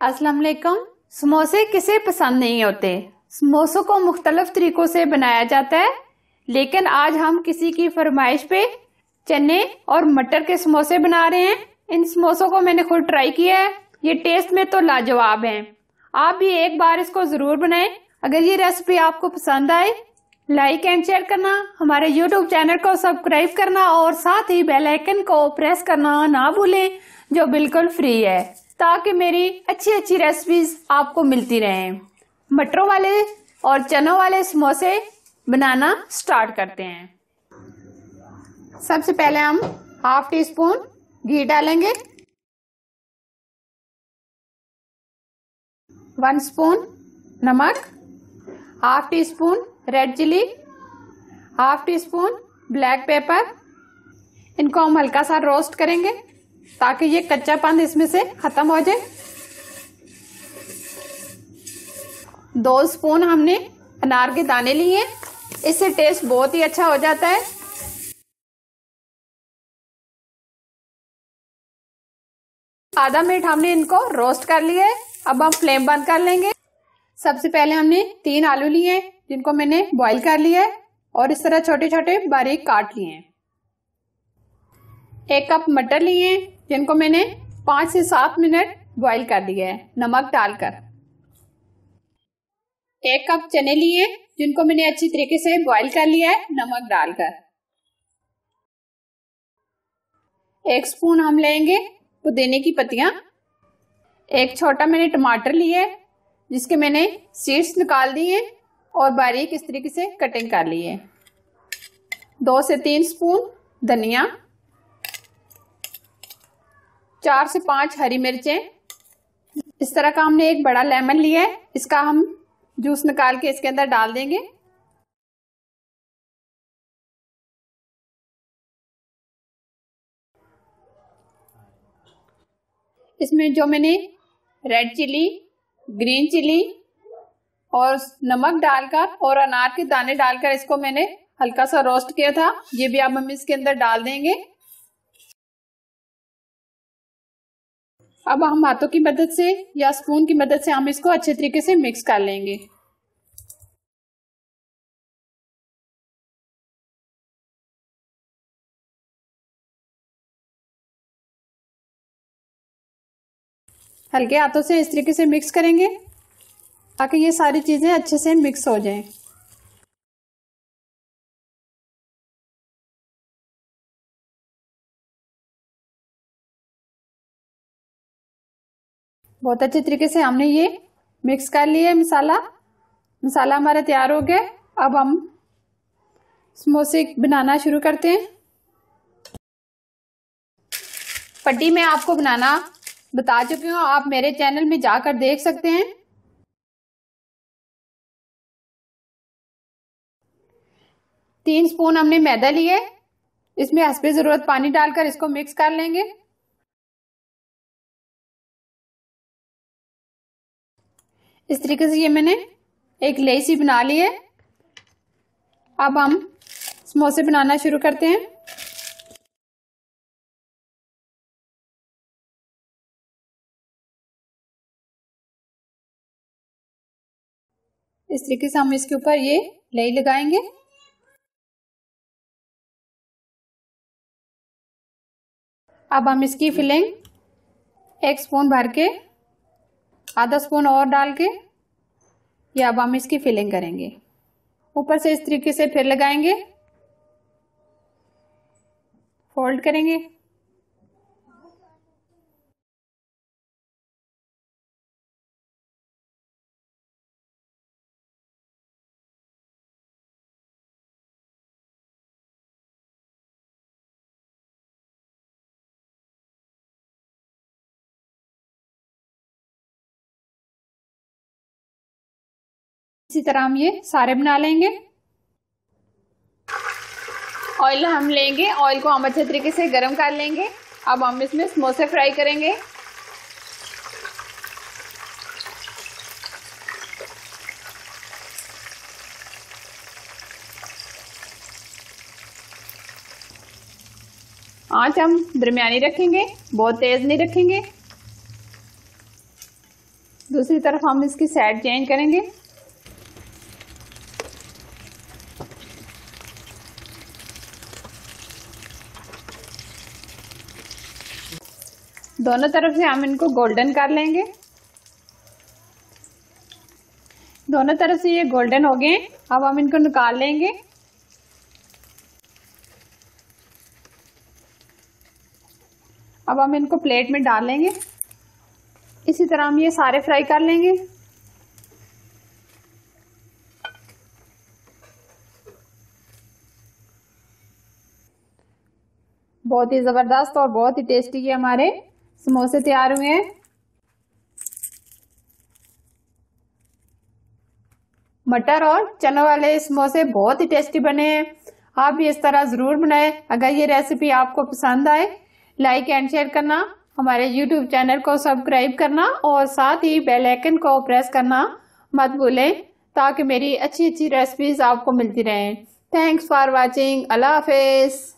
अस्सलाम वालेकुम। समोसे किसे पसंद नहीं होते। समोसों को मुख्तलिफ तरीकों से बनाया जाता है, लेकिन आज हम किसी की फरमाइश पे चने और मटर के समोसे बना रहे हैं। इन समोसों को मैंने खुद ट्राई किया है, ये टेस्ट में तो लाजवाब हैं। आप भी एक बार इसको जरूर बनाएं। अगर ये रेसिपी आपको पसंद आए, लाइक एंड शेयर करना, हमारे YouTube चैनल को सब्सक्राइब करना और साथ ही बेल आइकन को प्रेस करना ना भूलें, जो बिल्कुल फ्री है, ताकि मेरी अच्छी अच्छी रेसिपीज आपको मिलती रहें। मटरों वाले और चनों वाले समोसे बनाना स्टार्ट करते हैं। सबसे पहले हम हाफ टी स्पून घी डालेंगे, 1 स्पून नमक, half teaspoon red chilli, half teaspoon black pepper. इनको हम हल्का सा रोस्ट करेंगे ताकि ये कच्चापन इसमें से खत्म हो जाए। 2 स्पून हमने अनार के दाने लिए, इससे टेस्ट बहुत ही अच्छा हो जाता है। आधा मिनट हमने इनको रोस्ट कर लिया है। अब हम फ्लेम बंद कर लेंगे। सबसे पहले हमने 3 आलू लिए हैं, जिनको मैंने बॉईल कर लिया है और इस तरह छोटे छोटे बारीक काट लिए हैं। 1 कप मटर लिए हैं, जिनको मैंने 5 से 7 मिनट बॉईल कर दिया है नमक डालकर। 1 कप चने लिए हैं, जिनको मैंने अच्छी तरीके से बॉईल कर लिया है नमक डालकर। 1 स्पून हम लेंगे पुदीने की पत्तियां। 1 छोटा मैंने टमाटर लिए, जिसके मैंने सीड्स निकाल दिए और बारीक इस तरीके से कटिंग कर ली है। 2 से 3 स्पून धनिया, 4 से 5 हरी मिर्चें। इस तरह का हमने एक बड़ा लेमन लिया है, इसका हम जूस निकाल के इसके अंदर डाल देंगे। इसमें जो मैंने रेड चिली, ग्रीन चिली और नमक डालकर और अनार के दाने डालकर इसको मैंने हल्का सा रोस्ट किया था, ये भी अब हम इसके अंदर डाल देंगे। अब हम हाथों की मदद से या स्पून की मदद से हम इसको अच्छे तरीके से मिक्स कर लेंगे। हल्के हाथों से इस तरीके से मिक्स करेंगे ताकि ये सारी चीजें अच्छे से मिक्स हो जाएं। बहुत अच्छे तरीके से हमने ये मिक्स कर लिया है। मसाला हमारा तैयार हो गया। अब हम समोसे बनाना शुरू करते हैं। पट्टी में आपको बनाना बता चुकी हूँ, आप मेरे चैनल में जाकर देख सकते हैं। तीन स्पून हमने मैदा लिए, इसमें हस्बे जरूरत पानी डालकर इसको मिक्स कर लेंगे। इस तरीके से ये मैंने एक लेई सी बना ली है। अब हम समोसे बनाना शुरू करते हैं। इस तरीके से हम इसके ऊपर ये लेई लगाएंगे। अब हम इसकी फिलिंग 1 स्पून भर के आधा स्पून और डाल के ये अब हम इसकी फिलिंग करेंगे। ऊपर से इस तरीके से फिर लगाएंगे, फोल्ड करेंगे। इसी तरह हम ये सारे बना लेंगे। ऑयल हम लेंगे, ऑयल को हम अच्छे तरीके से गर्म कर लेंगे। अब हम इसमें समोसे फ्राई करेंगे। आंच हम दरमियानी रखेंगे, बहुत तेज नहीं रखेंगे। दूसरी तरफ हम इसकी साइड चेंज करेंगे। दोनों तरफ से हम इनको गोल्डन कर लेंगे। दोनों तरफ से ये गोल्डन हो गए। अब हम इनको निकाल लेंगे। अब हम इनको प्लेट में डाल लेंगे। इसी तरह हम ये सारे फ्राई कर लेंगे। बहुत ही जबरदस्त और बहुत ही टेस्टी ये हमारे समोसे तैयार हुए हैं। मटर और चनों वाले समोसे बहुत ही टेस्टी बने हैं। आप भी इस तरह जरूर बनाएं। अगर ये रेसिपी आपको पसंद आए, लाइक एंड शेयर करना, हमारे YouTube चैनल को सब्सक्राइब करना और साथ ही बेल आइकन को प्रेस करना मत भूलें, ताकि मेरी अच्छी अच्छी रेसिपीज आपको मिलती रहें। Thanks for watching. Allah Hafiz.